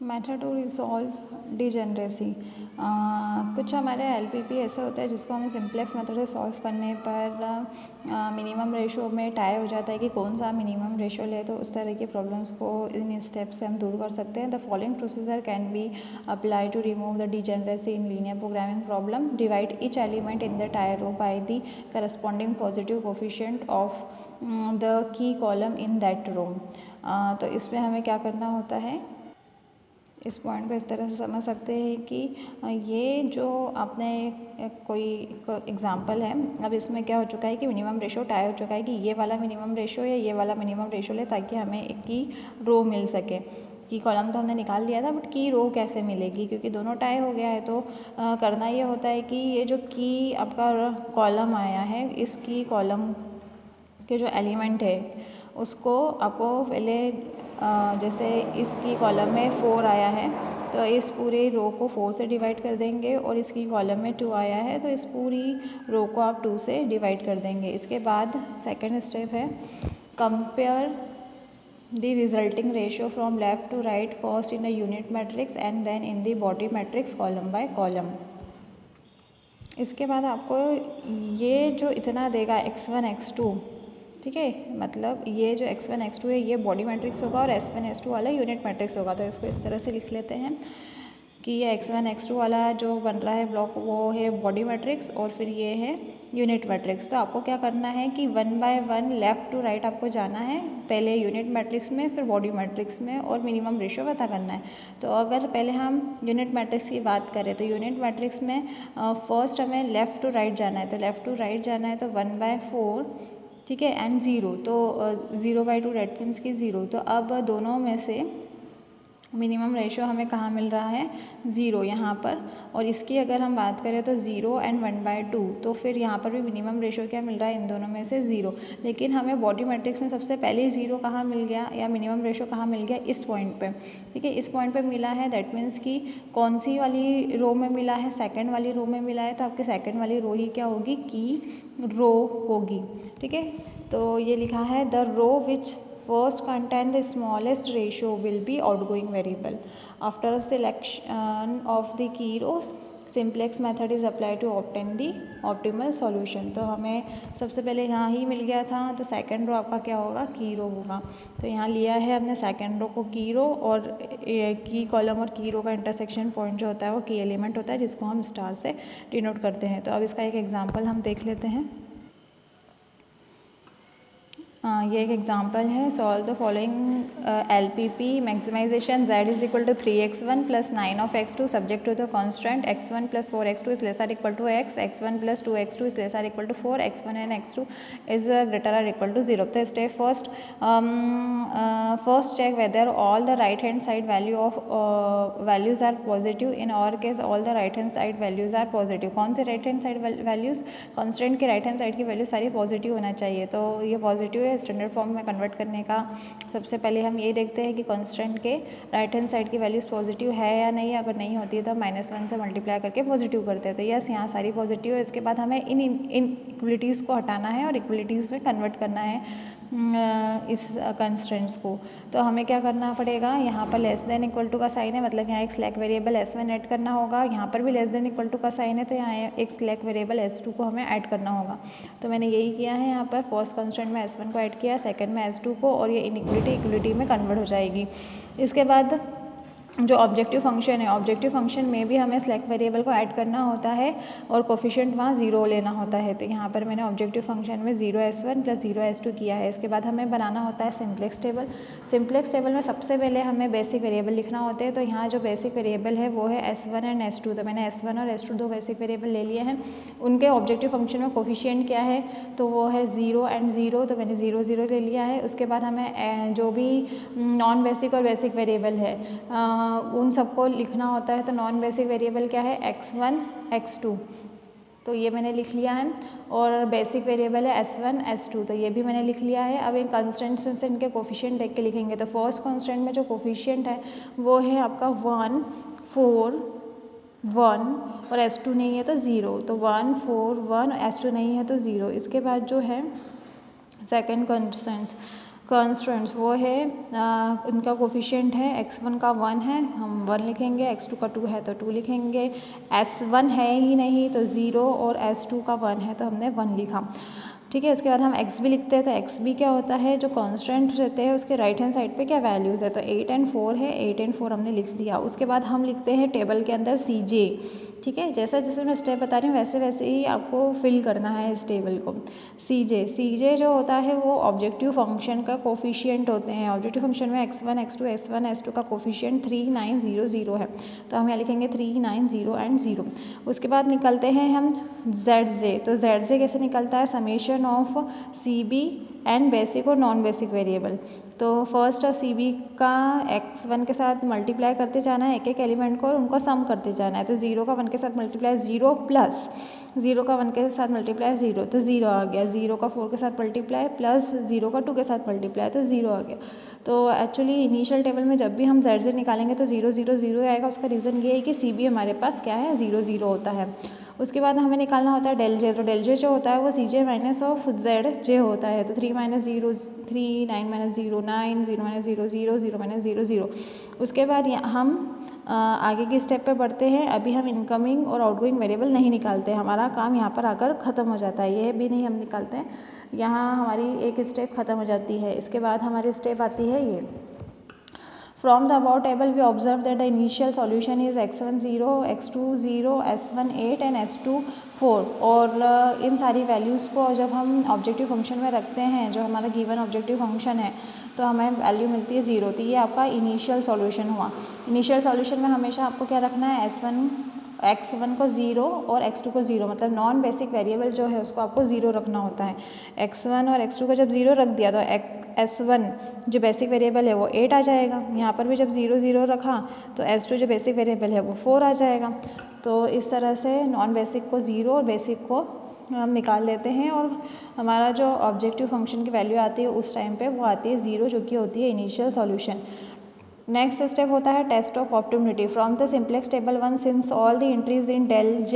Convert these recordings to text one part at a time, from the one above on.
Method to resolve degeneracy. कुछ हमारे LPP ऐसे होता है जिसको हमें सिंप्लेक्स मेथड से सॉल्व करने पर मिनिमम रेशो में टाई हो जाता है कि कौन सा मिनिमम रेशो ले, तो उस तरह की प्रॉब्लम्स को इन स्टेप से हम दूर कर सकते हैं। The following procedure can be apply to remove the degeneracy in linear programming problem. Divide each element in the tie row by the corresponding positive coefficient of the key column in that row. तो इसमें हमें क्या करना होता है, इस point को इस तरह से समझ सकते हैं कि ये जो आपने कोई एग्जांपल है, अब इसमें क्या हो चुका है कि मिनिमम रेशो टाई हो चुका है कि ये वाला मिनिमम रेशो या ये वाला मिनिमम रेशो ले, ताकि हमें एक की रो मिल सके। की कॉलम तो हमने निकाल लिया था, बट की रो कैसे मिलेगी, क्योंकि दोनों टाई हो गया है। तो करना ये होता है कि ये जो की आपका कॉलम आया है, इस की कॉलम के जो एलिमेंट है उसको आपको पहले जैसे इसकी कॉलम में 4 आया है तो इस पूरे रो को 4 से डिवाइड कर देंगे, और इसकी कॉलम में 2 आया है तो इस पूरी रो को आप 2 से डिवाइड कर देंगे। इसके बाद सेकंड स्टेप है compare the resulting ratio from left to right, first in the unit matrix and then in the body matrix column by column. इसके बाद आपको ये जो इतना देगा x1 x2, ठीक है, मतलब ये जो x1 x2 है ये बॉडी मैट्रिक्स होगा और s1 s2 वाला यूनिट मैट्रिक्स होगा। तो इसको इस तरह से लिख लेते हैं कि ये x1 x2 वाला जो बन रहा है ब्लॉक वो है बॉडी मैट्रिक्स और फिर ये है यूनिट मैट्रिक्स। तो आपको क्या करना है कि 1 बाय 1 लेफ़्ट टू राइट आपको जाना है, पहले यूनिट मैट्रिक्स में फिर बॉडी मैट्रिक्स में, और मिनिमम रेशियो पता करना है। तो अगर पहले हम यूनिट मैट्रिक्स की बात करें तो यूनिट मैट्रिक्स में फर्स्ट हमें लेफ़्ट टू राइट जाना है, तो लेफ़्ट टू राइट जाना है तो 1/4, ठीक है, एंड 0, तो 0/2 डेट मीन्स की 0। तो अब दोनों में से मिनिमम रेशो हमें कहाँ मिल रहा है, 0 यहाँ पर, और इसकी अगर हम बात करें तो 0 एंड 1/2, तो फिर यहाँ पर भी मिनिमम रेशो क्या मिल रहा है, इन दोनों में से 0। लेकिन हमें बॉडी मैट्रिक्स में सबसे पहले 0 कहाँ मिल गया या मिनिमम रेशो कहाँ मिल गया, इस पॉइंट पे, ठीक है, इस पॉइंट पे मिला है। दैट मीन्स कि कौन सी वाली रो में मिला है, सेकेंड वाली रो में मिला है, तो आपके सेकेंड वाली रो ही क्या होगी, की रो होगी, ठीक है। तो ये लिखा है the row which first contain the smallest ratio will be outgoing variable. After selection of the key rows, simplex method is apply to obtain the optimal solution. तो हमें सबसे पहले यहाँ ही मिल गया था, तो सेकंड रो आपका क्या होगा, की रो होगा। तो यहाँ लिया है हमने सेकंड रो को की रो, और की कॉलम और की रो का इंटरसेक्शन पॉइंट जो होता है वो की एलिमेंट होता है, जिसको हम स्टार से डिनोट करते हैं। तो अब इसका एक एग्जाम्पल हम देख लेते हैं। ये एक एग्जांपल है, solve the following LPP maximization z is equal to 3x1 plus 9 of x2 subject to the constant x1 plus 4x2 is lesser equal to x, x1 plus 2x2 is lesser equal to 4, x1 and x2 is greater or equal to 0। तो step first, first check whether all the right hand side value of values are positive. In our case all the right hand side values are positive. कौन से right hand side values, constant के right hand side की value सारी positive होना चाहिए। तो ये positive है, स्टैंडर्ड फॉर्म में कन्वर्ट करने का सबसे पहले हम ये देखते हैं कि कांस्टेंट के राइट हैंड साइड की वैल्यूज पॉजिटिव है या नहीं। अगर नहीं होती है तो -1 से मल्टीप्लाई करके पॉजिटिव करते हैं। तो यस, यहाँ सारी पॉजिटिव है। इसके बाद हमें इन इक्वलिटीज़ को हटाना है और इक्वलिटीज़ में कन्वर्ट करना है इस कंस्टेंट्स को। तो हमें क्या करना पड़ेगा, यहाँ पर लेस देन इक्वल टू का साइन है, मतलब यहाँ एक स्लैक वेरिएबल s1 ऐड करना होगा। यहाँ पर भी लेस देन इक्वल टू का साइन है, तो यहाँ एक स्लैक वेरिएबल s2 को हमें ऐड करना होगा। तो मैंने यही किया है, यहाँ पर फर्स्ट कंस्टेंट में s1 को ऐड किया, सेकंड में s2 को, और ये इनइक्वलिटी इक्वलिटी में कन्वर्ट हो जाएगी। इसके बाद जो ऑब्जेक्टिव फंक्शन है, ऑब्जेक्टिव फंक्शन में भी हमें स्लैक वेरिएबल को ऐड करना होता है और कोफिशिएंट वहाँ 0 लेना होता है। तो यहाँ पर मैंने ऑब्जेक्टिव फंक्शन में 0s1 प्लस 0s2 किया है। इसके बाद हमें बनाना होता है सिंप्लेक्स टेबल। सिंप्लेक्स टेबल में सबसे पहले हमें बेसिक वेरिएबल लिखना होते हैं। तो यहाँ जो बेसिक वेरिएबल है वो है s1 एंड s2। तो मैंने s1 और s2 दो बेसिक वेरिएबल ले लिए हैं। उनके ऑब्जेक्टिव फंक्शन में कोफिशिएंट क्या है, तो वो है 0 एंड 0, तो मैंने 0 0 ले लिया है। उसके बाद हमें जो भी नॉन बेसिक और बेसिक वेरिएबल है उन सबको लिखना होता है। तो नॉन बेसिक वेरिएबल क्या है, x1 x2, तो ये मैंने लिख लिया है। और बेसिक वेरिएबल है s1 s2, तो ये भी मैंने लिख लिया है। अब इन कंस्टेंट्स से इनके कोफिशिएंट देख के लिखेंगे। तो फर्स्ट कांस्टेंट में जो कोफिशिएंट है वो है आपका 1 4 1, और s2 नहीं है तो 0, तो 1 4 1, s2 नहीं है तो 0। इसके बाद जो है सेकेंड कांस्टेंट्स, कॉन्स्टेंट्स वो है उनका कोफिशिएंट है x1 का 1 है, हम 1 लिखेंगे, x2 का 2 है तो 2 लिखेंगे, s1 है ही नहीं तो 0 और s2 का 1 है तो हमने 1 लिखा। ठीक है, उसके बाद हम x भी लिखते हैं तो x भी क्या होता है, जो कांस्टेंट रहते हैं उसके राइट हैंड साइड पे क्या वैल्यूज़ है, तो 8 एंड 4 है, 8 एंड 4 हमने लिख दिया। उसके बाद हम लिखते हैं टेबल के अंदर CJ। ठीक है, जैसा जैसे मैं स्टेप बता रही हूँ वैसे वैसे ही आपको फिल करना है इस टेबल को। CJ जो होता है वो ऑब्जेक्टिव फंक्शन का कोफिशिएंट होते हैं। ऑब्जेक्टिव फंक्शन में x1 x2 s1 s2 का कोफिशिएंट 3 9 0 0 है, तो हम यहाँ लिखेंगे 3 9 0 एंड 0। उसके बाद निकलते हैं हम ZJ। तो ZJ कैसे निकलता है, summation of CB and basic और नॉन बेसिक वेरिएबल। तो फर्स्ट CB का x1 के साथ मल्टीप्लाई करते जाना है एक एक एलिमेंट को और उनको सम करते जाना है। तो 0 का 1 के साथ मल्टीप्लाई 0 प्लस 0 का 1 के साथ मल्टीप्लाई 0 तो 0 आ गया, 0 का 4 के साथ मल्टीप्लाई प्लस 0 का 2 के साथ मल्टीप्लाई तो 0 आ गया। तो एक्चुअली इनिशियल टेबल में जब भी हम ZJ निकालेंगे तो 0 0 0 आएगा। उसका रीज़न ये है कि CB हमारे पास क्या है, 0 0 होता है। उसके बाद हमें निकालना होता है del J। तो del J जो होता है वो CJ माइनस ऑफ ZJ होता है। तो 3 माइनस 0 3 9 माइनस 0 9 0 माइनस 0 0 0 माइनस 0 0। उसके बाद हम आगे की स्टेप पे बढ़ते हैं। अभी हम इनकमिंग और आउटगोइंग वेरिएबल नहीं निकालते, हमारा काम यहाँ पर आकर ख़त्म हो जाता है, ये भी नहीं हम निकालते हैं, यहाँ हमारी एक स्टेप ख़त्म हो जाती है। इसके बाद हमारी स्टेप आती है ये। From the above table we observe that the initial solution is x1 0, x2 0, s1 8 and s2 4। और इन सारी वैल्यूज़ को जब हम ऑब्जेक्टिव फंक्शन में रखते हैं, जो हमारा गिवन ऑब्जेक्टिव फंक्शन है, तो हमें वैल्यू मिलती है 0। तो ये आपका इनिशियल सॉल्यूशन हुआ। इनिशियल सॉल्यूशन में हमेशा आपको क्या रखना है, x1 को 0 और x2 को 0, मतलब नॉन बेसिक वेरिएबल जो है उसको आपको 0 रखना होता है। x1 और x2 को जब 0 रख दिया तो s1 जो बेसिक वेरिएबल है वो 8 आ जाएगा। यहाँ पर भी जब 0 0 रखा तो s2 जो बेसिक वेरिएबल है वो 4 आ जाएगा। तो इस तरह से नॉन बेसिक को 0 और बेसिक को हम निकाल लेते हैं और हमारा जो ऑब्जेक्टिव फंक्शन की वैल्यू आती है उस टाइम पे वो आती है 0, जो कि होती है इनिशियल सॉल्यूशन। नेक्स्ट स्टेप होता है test of optimality. From the simplex table 1 since all the entries in del J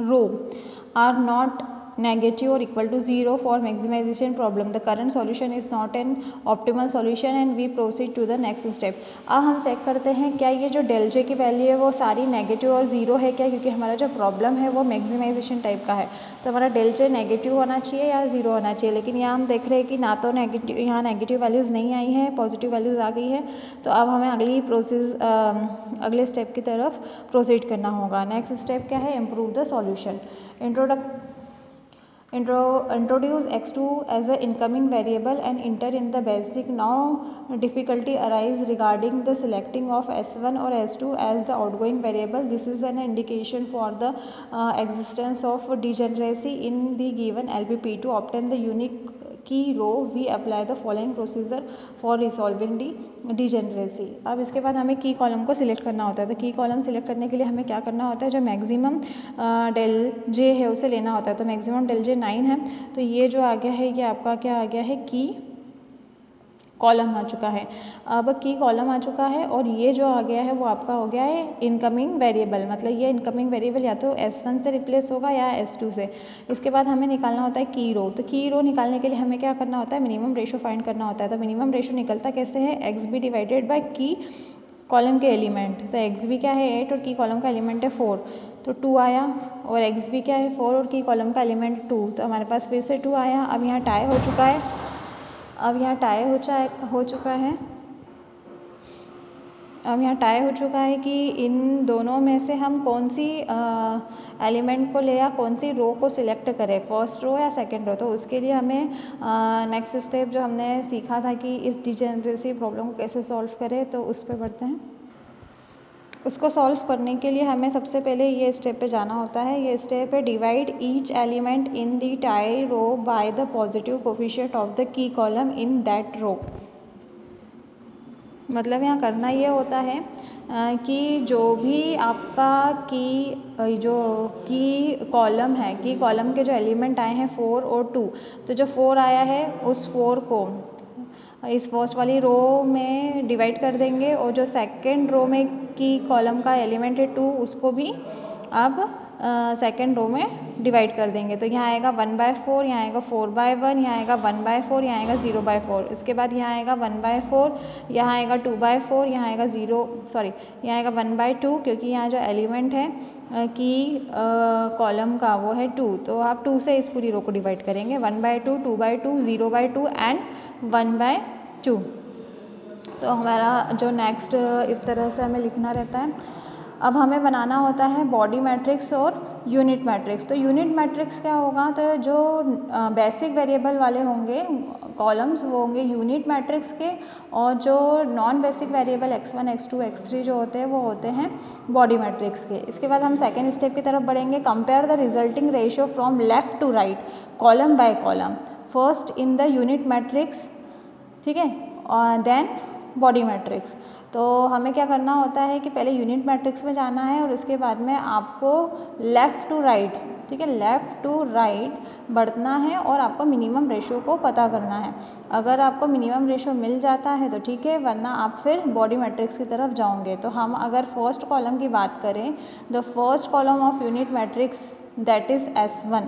row are not negative or equal to 0 for maximization problem, the current solution is not an optimal solution and we proceed to the next step। अब हम check करते हैं क्या ये जो del J की value है वो सारी नेगेटिव और 0 है क्या, क्योंकि हमारा जो प्रॉब्लम है वो मैक्सिमाइजेशन टाइप का है। तो हमारा del J नेगेटिव होना चाहिए या 0 होना चाहिए, लेकिन यहाँ हम देख रहे हैं कि ना तो नेगेटिव, यहाँ नेगेटिव वैल्यूज़ नहीं आई हैं, पॉजिटिव वैल्यूज़ आ गई है। तो अब हमें अगले स्टेप की तरफ प्रोसीड करना होगा। नेक्स्ट स्टेप क्या है, improve the solution. Introduce x2 as an incoming variable and enter in the basic। Now difficulty arise regarding the selecting of s1 or s2 as the outgoing variable। This is an indication for the existence of degeneracy in the given LPP। To obtain the unique key row we apply the following procedure for resolving degeneracy। अब इसके बाद हमें की column को select करना होता है। तो की कॉलम सिलेक्ट करने के लिए हमें क्या करना होता है, जो मैक्सिमम del J है उसे लेना होता है। तो मैक्सिमम del J 9 है, तो ये जो आ गया है ये आपका क्या आ गया है, की कॉलम आ चुका है। अब की कॉलम आ चुका है और ये जो आ गया है वो आपका हो गया है इनकमिंग वेरिएबल, मतलब ये इनकमिंग वेरिएबल या तो s1 से रिप्लेस होगा या s2 से। इसके बाद हमें निकालना होता है की रो। तो की रो निकालने के लिए हमें क्या करना होता है, मिनिमम रेशो फाइंड करना होता है। तो मिनिमम रेशो निकलता कैसे है, एक्स बी डिवाइडेड बाई की कॉलम के एलिमेंट। तो एक्स बी क्या है 8 और की कॉलम का एलिमेंट है 4, तो 2 आया। और एक्स बी क्या है 4 और की कॉलम का एलिमेंट 2, तो हमारे पास फिर से 2 आया। अब यहाँ टाई हो चुका है, अब यहाँ टाई हो चुका है कि इन दोनों में से हम कौन सी एलिमेंट को ले या कौन सी रो को सिलेक्ट करें, फर्स्ट रो या सेकंड रो। तो उसके लिए हमें नेक्स्ट स्टेप जो हमने सीखा था कि इस डिजेनरेसी प्रॉब्लम को कैसे सॉल्व करें, तो उस पर बढ़ते हैं। उसको सॉल्व करने के लिए हमें सबसे पहले ये स्टेप पे जाना होता है। ये स्टेप है divide each element in the tie row by the positive coefficient of the key column in that row. मतलब यहाँ करना ये होता है कि जो भी आपका जो की कॉलम है, की कॉलम के जो एलिमेंट आए हैं 4 और 2, तो जो 4 आया है उस 4 को इस फर्स्ट वाली रो में डिवाइड कर देंगे और जो सेकंड रो में की कॉलम का एलिमेंट है 2 उसको भी अब सेकेंड रो में डिवाइड कर देंगे। तो यहाँ आएगा 1/4, यहाँ आएगा 4/1, यहाँ आएगा 1/4, यहाँ आएगा 0/4। इसके बाद यहाँ आएगा 1/4, यहाँ आएगा 2/4, यहाँ आएगा यहाँ आएगा 1/2, क्योंकि यहाँ जो एलिमेंट है कि कॉलम का वो है 2, तो आप 2 से इस पूरी रो को डिवाइड करेंगे। 1/2, 2/2, 0/2 एंड 1/2। तो हमारा जो नेक्स्ट इस तरह से हमें लिखना रहता है। अब हमें बनाना होता है बॉडी मैट्रिक्स और यूनिट मैट्रिक्स। तो यूनिट मैट्रिक्स क्या होगा, तो जो बेसिक वेरिएबल वाले होंगे कॉलम्स वो होंगे यूनिट मैट्रिक्स के, और जो non basic variable x1, x2, x3 जो होते हैं वो होते हैं बॉडी मैट्रिक्स के। इसके बाद हम सेकेंड स्टेप की तरफ बढ़ेंगे। Compare the resulting ratio from left to right column by column first in the unit matrix, ठीक है, और देन बॉडी मैट्रिक्स। तो हमें क्या करना होता है कि पहले यूनिट मैट्रिक्स में जाना है और उसके बाद में आपको लेफ़्ट टू राइट, ठीक है, लेफ़्ट टू राइट बढ़ना है और आपको मिनिमम रेशियो को पता करना है। अगर आपको मिनिमम रेशियो मिल जाता है तो ठीक है, वरना आप फिर बॉडी मैट्रिक्स की तरफ जाओगे। तो हम अगर फर्स्ट कॉलम की बात करें, the first column of unit matrix that is S1,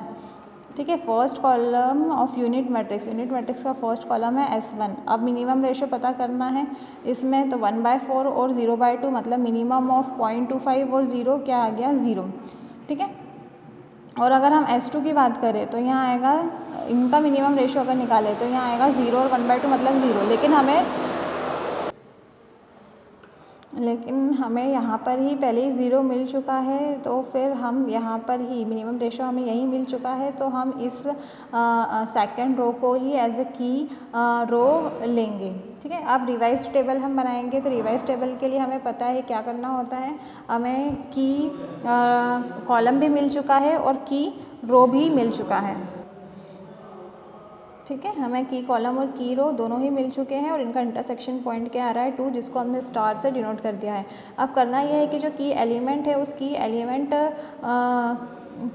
ठीक है, first column of unit matrix का फर्स्ट कॉलम है S1। अब मिनिमम रेशियो पता करना है इसमें, तो 1/4 और 0/2 मतलब मिनिमम ऑफ 0.25 और 0 क्या आ गया 0, ठीक है। और अगर हम S2 की बात करें तो यहाँ आएगा, इनका मिनिमम रेशियो अगर निकाले तो यहाँ आएगा 0 और 1/2 मतलब 0, लेकिन हमें यहाँ पर ही पहले ही 0 मिल चुका है, तो फिर हम यहाँ पर ही मिनिमम रेशियो हमें यही मिल चुका है, तो हम इस सेकंड रो को ही एज ए की रो लेंगे, ठीक है। अब रिवाइज टेबल हम बनाएंगे। तो रिवाइज टेबल के लिए हमें पता है क्या करना होता है, हमें की कॉलम भी मिल चुका है और की रो भी मिल चुका है, ठीक है। हमें की कॉलम और की रो दोनों ही मिल चुके हैं और इनका इंटरसेक्शन पॉइंट क्या आ रहा है 2, जिसको हमने स्टार से डिनोट कर दिया है। अब करना यह है कि जो की एलिमेंट है उस की एलिमेंट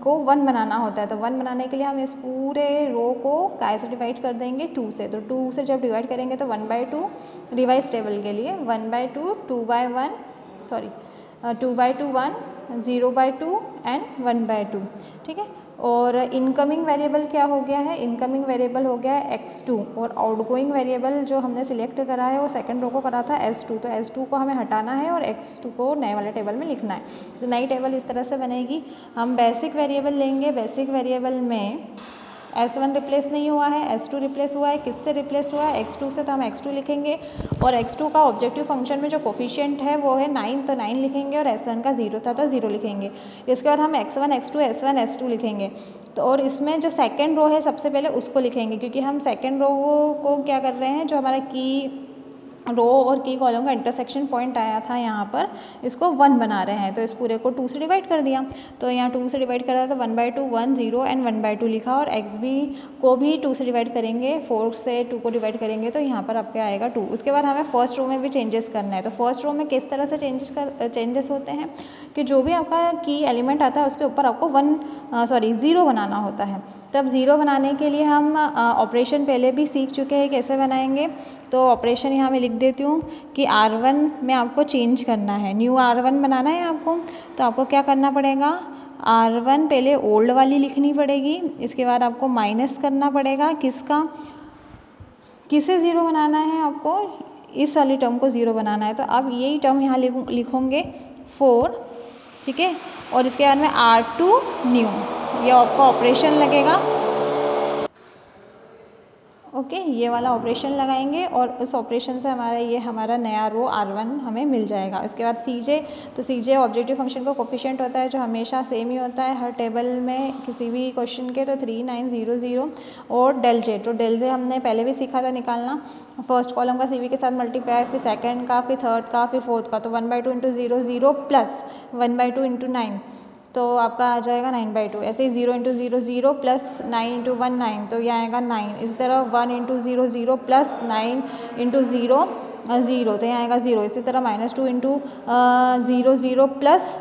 को 1 बनाना होता है। तो 1 बनाने के लिए हम इस पूरे रो को काय से डिवाइड कर देंगे 2 से। तो 2 से जब डिवाइड करेंगे तो 1/2 रिवाइज टेबल के लिए 1/2, 2/1 2/2 1, 0/2 एंड 1/2, ठीक है। और इनकमिंग वेरिएबल क्या हो गया है, इनकमिंग वेरिएबल हो गया है x2 और आउटगोइंग वेरिएबल जो हमने सिलेक्ट करा है वो सेकंड रो को करा था S2। तो S2 को हमें हटाना है और x2 को नए वाले टेबल में लिखना है। तो नई टेबल इस तरह से बनेगी। हम बेसिक वेरिएबल लेंगे, बेसिक वेरिएबल में S1 रिप्लेस नहीं हुआ है, S2 रिप्लेस हुआ है। किससे रिप्लेस हुआ है, x2 से, तो हम x2 लिखेंगे। और x2 का ऑब्जेक्टिव फंक्शन में जो कोफिशिएंट है वो है 9, तो 9 लिखेंगे। और S1 का 0 था तो 0 लिखेंगे। इसके बाद हम x1, x2, S1, S2 लिखेंगे। तो और इसमें जो सेकेंड रो है सबसे पहले उसको लिखेंगे, क्योंकि हम सेकेंड रो को क्या कर रहे हैं, जो हमारा की रो और की कॉलम का इंटरसेक्शन पॉइंट आया था यहाँ पर, इसको 1 बना रहे हैं। तो इस पूरे को 2 से डिवाइड कर दिया। तो यहाँ 2 से डिवाइड कर दिया तो 1/2, 1, 0 एंड 1/2 लिखा। और x भी को भी 2 से डिवाइड करेंगे, 4 से 2 को डिवाइड करेंगे तो यहाँ पर आपके आएगा 2। उसके बाद हमें फर्स्ट रो में भी चेंजेस करना है। तो फर्स्ट रो में किस तरह से चेंजेस होते हैं कि जो भी आपका की एलिमेंट आता है उसके ऊपर आपको 0 बनाना होता है। तब 0 बनाने के लिए हम ऑपरेशन पहले भी सीख चुके हैं कैसे बनाएंगे। तो ऑपरेशन यहाँ मैं लिख देती हूँ कि R1 में आपको चेंज करना है, न्यू R1 बनाना है आपको। तो आपको क्या करना पड़ेगा, R1 पहले ओल्ड वाली लिखनी पड़ेगी, इसके बाद आपको माइनस करना पड़ेगा किसे 0 बनाना है, आपको इस वाली टर्म को 0 बनाना है। तो अब यही टर्म यहाँ लिखोगे 4, ठीक है। और इसके बाद में R2 न्यू, ये आपका ऑपरेशन लगेगा, ओके। ये वाला ऑपरेशन लगाएंगे और उस ऑपरेशन से हमारा नया रो R1 हमें मिल जाएगा। इसके बाद CJ, तो CJ ऑब्जेक्टिव फंक्शन का कोफिशिएंट होता है जो हमेशा सेम ही होता है हर टेबल में किसी भी क्वेश्चन के। तो 3, 9, 0, 0 और del J, तो del J हमने पहले भी सीखा था निकालना। फर्स्ट कॉलम का CV के साथ मल्टीप्लाई, फिर सेकेंड का, फिर थर्ड का, फिर फोर्थ का। तो 1/2 × 0, 0 प्लस 1/2 × 9, तो आपका आ जाएगा 9/2। ऐसे ही 0 × 0, 0 प्लस 9 × 1 9, तो यह आएगा 9। इसी तरह 1 × 0, 0 प्लस 9 × 0 0, तो यहाँ आएगा 0। इसी तरह -2 × 0, 0 प्लस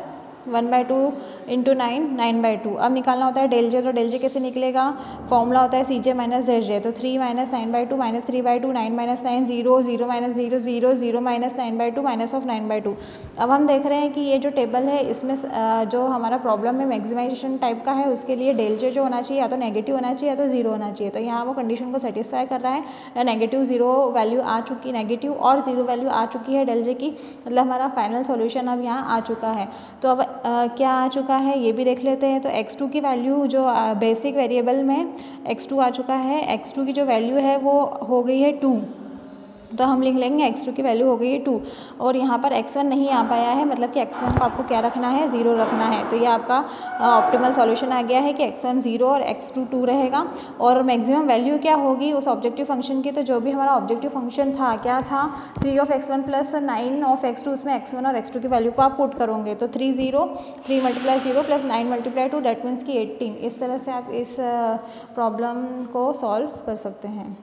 1/2 इंटू 9/2। अब निकालना होता है डेल जे, तो डेल जे कैसे निकलेगा, फॉर्मूला होता है सी जे माइनस जेड जे। तो 3 - 9/2 - 3/2, 9 - 9 0, 0 - 0 0, 0 - 9/2 माइनस ऑफ 9/2। अब हम देख रहे हैं कि ये जो टेबल है इसमें जो हमारा प्रॉब्लम है मैक्सिमाइजेशन टाइप का है, उसके लिए डेल जे जो होना चाहिए या तो नेगेटिव होना चाहिए या तो जीरो होना चाहिए। तो यहाँ वो कंडीशन को सेटिस्फाई कर रहा है, नेगेटिव जीरो वैल्यू आ चुकी, नेगेटिव और जीरो वैल्यू आ चुकी है डेल जे की, मतलब हमारा फाइनल सॉल्यूशन अब यहाँ आ चुका है। तो अब क्या आ चुका है ये भी देख लेते हैं। तो x2 की वैल्यू जो बेसिक वेरिएबल में x2 आ चुका है, x2 की जो वैल्यू है वो हो गई है 2। तो हम लिख लेंगे x2 की वैल्यू हो गई है 2, और यहाँ पर x1 नहीं आ पाया है, मतलब कि x1 को आपको क्या रखना है, 0 रखना है। तो ये आपका ऑप्टिमल सॉल्यूशन आ गया है कि x1 0 और x2 2 रहेगा। और मैक्सिमम वैल्यू क्या होगी उस ऑब्जेक्टिव फंक्शन की, तो जो भी हमारा ऑब्जेक्टिव फंक्शन था क्या था, 3 प्लस 9 उसमें x1 और x2 की वैल्यू को आप पुट करोगे तो 3 0, 3 × 0 प्लस 9 × 2, दैट मीन्स कि 18। इस तरह से आप इस प्रॉब्लम को सॉल्व कर सकते हैं।